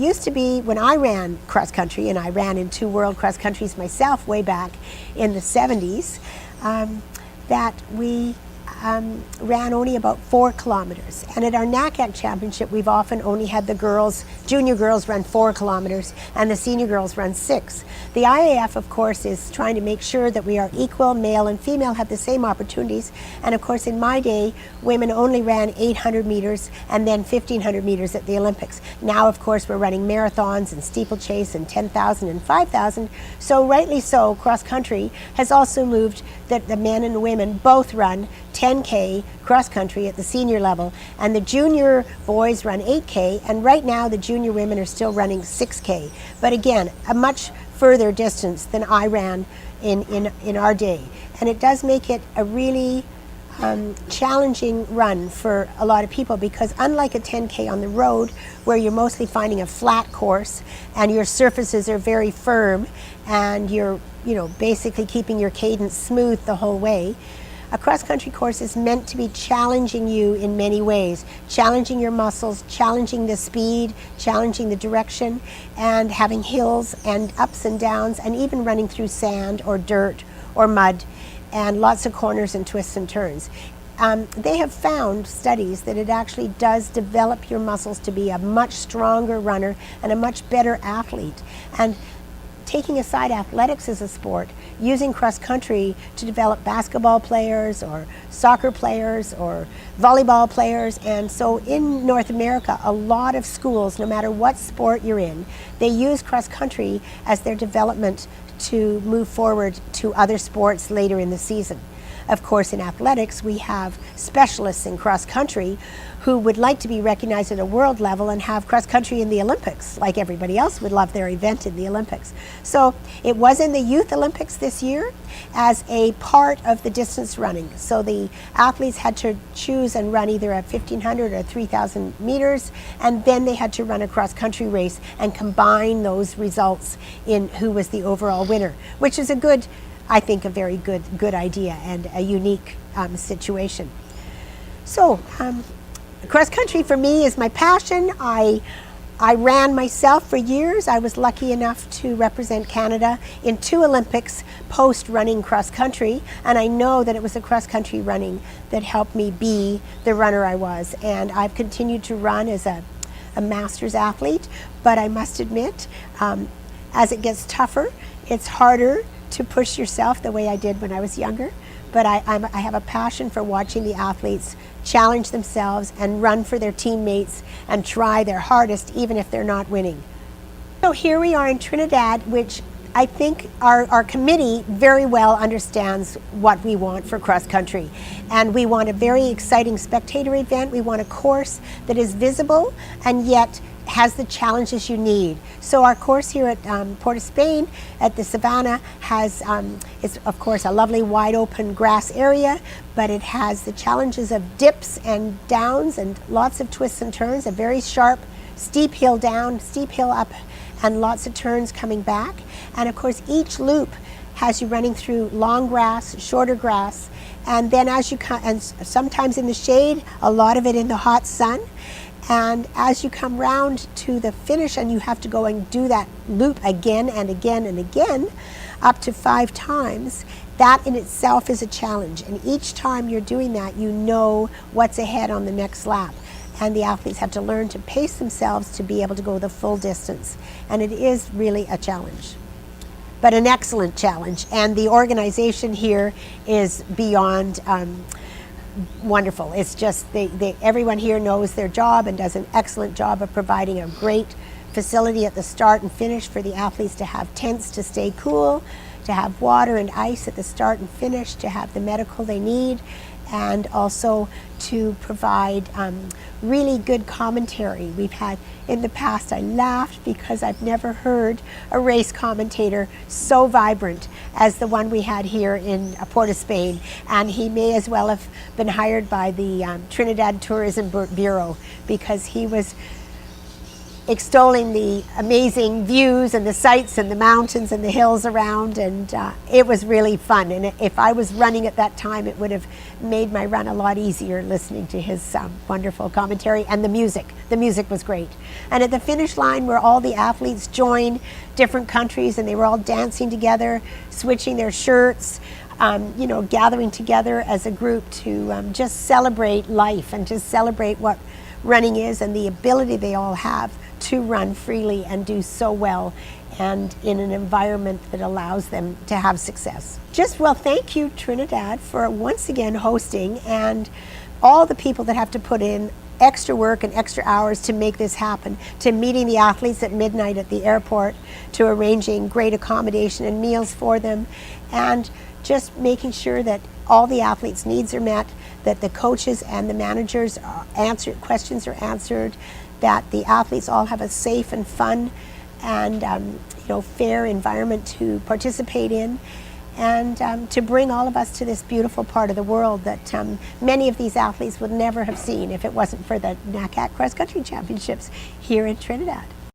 used to be when I ran cross country, and I ran in 2 world cross countries myself way back in the 70s, that we ran only about 4 kilometers. And at our NACAC championship, we've often only had the girls, junior girls run 4 kilometers and the senior girls run 6. The IAAF, of course, is trying to make sure that we are equal, male and female have the same opportunities. And of course, in my day, women only ran 800 meters and then 1,500 meters at the Olympics. Now, of course, we're running marathons and steeplechase and 10,000 and 5,000. So rightly so, cross country has also moved that the men and women both run 10K cross country at the senior level, and the junior boys run 8K, and right now the junior women are still running 6K. But again, a much further distance than I ran in our day. And it does make it a really challenging run for a lot of people, because unlike a 10K on the road where you're mostly finding a flat course and your surfaces are very firm and you're basically keeping your cadence smooth the whole way, a cross-country course is meant to be challenging you in many ways, challenging your muscles, challenging the speed, challenging the direction, and having hills and ups and downs, and even running through sand or dirt or mud, and lots of corners and twists and turns. They have found studies that it actually does develop your muscles to be a much stronger runner and a much better athlete. And taking aside athletics as a sport, using cross-country to develop basketball players or soccer players or volleyball players. And so in North America, a lot of schools, no matter what sport you're in, they use cross-country as their development to move forward to other sports later in the season. Of course, in athletics, we have specialists in cross-country who would like to be recognized at a world level and have cross-country in the Olympics, like everybody else would love their event in the Olympics. So it was in the Youth Olympics this year as a part of the distance running. So the athletes had to choose and run either a 1,500 or 3,000 meters, and then they had to run a cross-country race and combine those results in who was the overall winner, which is I think a very good idea and a unique situation. So cross country for me is my passion. I ran myself for years. I was lucky enough to represent Canada in 2 Olympics post running cross country, and I know that it was the cross country running that helped me be the runner I was. And I've continued to run as a master's athlete, but I must admit, as it gets tougher, it's harder to push yourself the way I did when I was younger. But I have a passion for watching the athletes challenge themselves and run for their teammates and try their hardest even if they're not winning. So here we are in Trinidad, which I think our committee very well understands what we want for cross country. And we want a very exciting spectator event. We want a course that is visible and yet has the challenges you need. So our course here at Port of Spain at the Savannah has, it's of course a lovely wide open grass area, but it has the challenges of dips and downs and lots of twists and turns, a very sharp, steep hill down, steep hill up, and lots of turns coming back. And of course each loop has you running through long grass, shorter grass, and then as you come, and sometimes in the shade, a lot of it in the hot sun. And as you come round to the finish and you have to go and do that loop again and again and again, up to 5 times, that in itself is a challenge. And each time you're doing that, you know what's ahead on the next lap. And the athletes have to learn to pace themselves to be able to go the full distance. And it is really a challenge, but an excellent challenge. And the organization here is beyond wonderful. It's just everyone here knows their job and does an excellent job of providing a great facility at the start and finish for the athletes to have tents to stay cool, to have water and ice at the start and finish, to have the medical they need, and also to provide really good commentary. We've had, in the past, I laughed because I've never heard a race commentator so vibrant as the one we had here in Port of Spain, and he may as well have been hired by the Trinidad Tourism Bureau, because he was extolling the amazing views and the sights and the mountains and the hills around, and it was really fun. And if I was running at that time, it would have made my run a lot easier listening to his wonderful commentary, and the music. The music was great. And at the finish line, where all the athletes joined different countries, and they were all dancing together, switching their shirts, you know, gathering together as a group to just celebrate life and just celebrate what running is and the ability they all have to run freely and do so well, and in an environment that allows them to have success. Well, thank you, Trinidad, for once again hosting, and all the people that have to put in extra work and extra hours to make this happen, to meeting the athletes at midnight at the airport, to arranging great accommodation and meals for them, and just making sure that all the athletes' needs are met, that the coaches and the managers questions are answered, that the athletes all have a safe and fun and you know, fair environment to participate in, and to bring all of us to this beautiful part of the world that many of these athletes would never have seen if it wasn't for the NACAC Cross Country Championships here in Trinidad.